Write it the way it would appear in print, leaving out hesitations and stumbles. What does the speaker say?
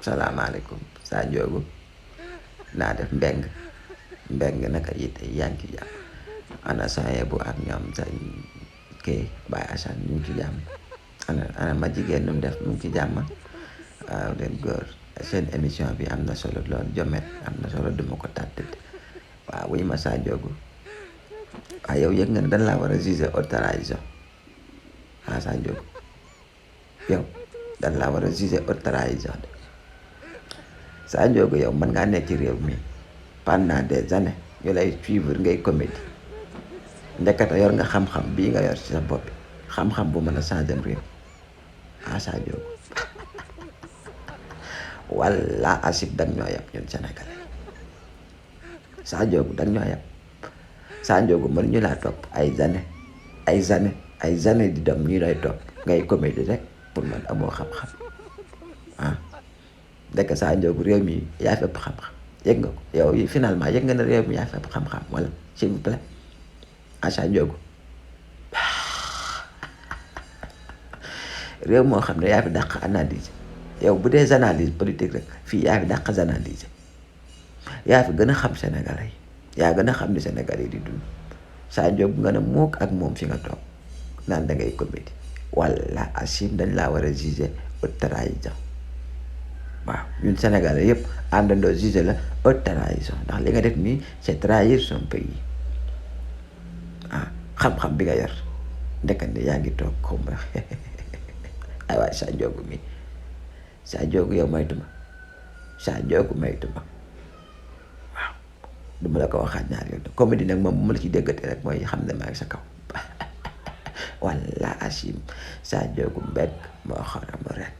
salaamaaleykum Sa Ndiogou naa def mbeng naka yitte yaa ngi ci jàmm ana saye bu ak ñoom sa kii Baye Assane ñu ngi ci jàmm ana ma jigéen nu mu def mu ngi ci jàmm waaw leen góor seen émission bi am na solo lool jomet am na solo duma ko tàttati waaw wuy ma Sa Ndiogou waaw yow yëg nga ne dañ laa war a juger haute trahison Sa Ndiogou yow dañ laa war a juger haute trahison de Sa Ndiogou yow mën ngaa nekk ci réew mi pendant des années ñu lay suivre ngay comédie ndekete yor nga xam-xam bii nga yor ci sa bopp bi xam-xam bu mën a changer réew Sa Ndiogou walla asib dag ñoo yab ñun Sénégalais Sa Ndiogou dag ñoo yab Sa Ndiogou mën ñu laa topp ay années di dem ñu lay topp ngay comédie rek pour man amoo xam-xam ndekk Sa Ndiogou réew mi yaa fi ëpp xam-xam yëg nga ko yow finalement yëg nga ne réew mi yaa fi ëpp xam-xam wala s'il vous plaît Sa Ndiogou réew moo xam ne yaa fi dàq analyse yow bu dee analyse politique rek fii yaa fi dàq analyse yaa fi gën a xam Sénégalais yi yaa gën a xam ni Sénégalais yi di dund Sa Ndiogou nga ne mook ak moom fi nga toog naan da ngay comédie walla asim dañ laa war a juger haute trahison waaw ñun Sénégalais yëpp àndandoo juger la haute trahison ndax li nga def nii c'est trahir son pays xam-xam bi nga yor ndekande yaa ngi toog xumba ay waay Sa Ndiogou mi Sa Ndiogou yow maytuma Sa Ndiogou maytuma waaw duma la ko waxaat ñaar yoon comédie nag moom bu ma la ci déggate rek mooy xam ne maa ngi sa kaw walla asim Sa Ndiogou mbekk moo xorom rek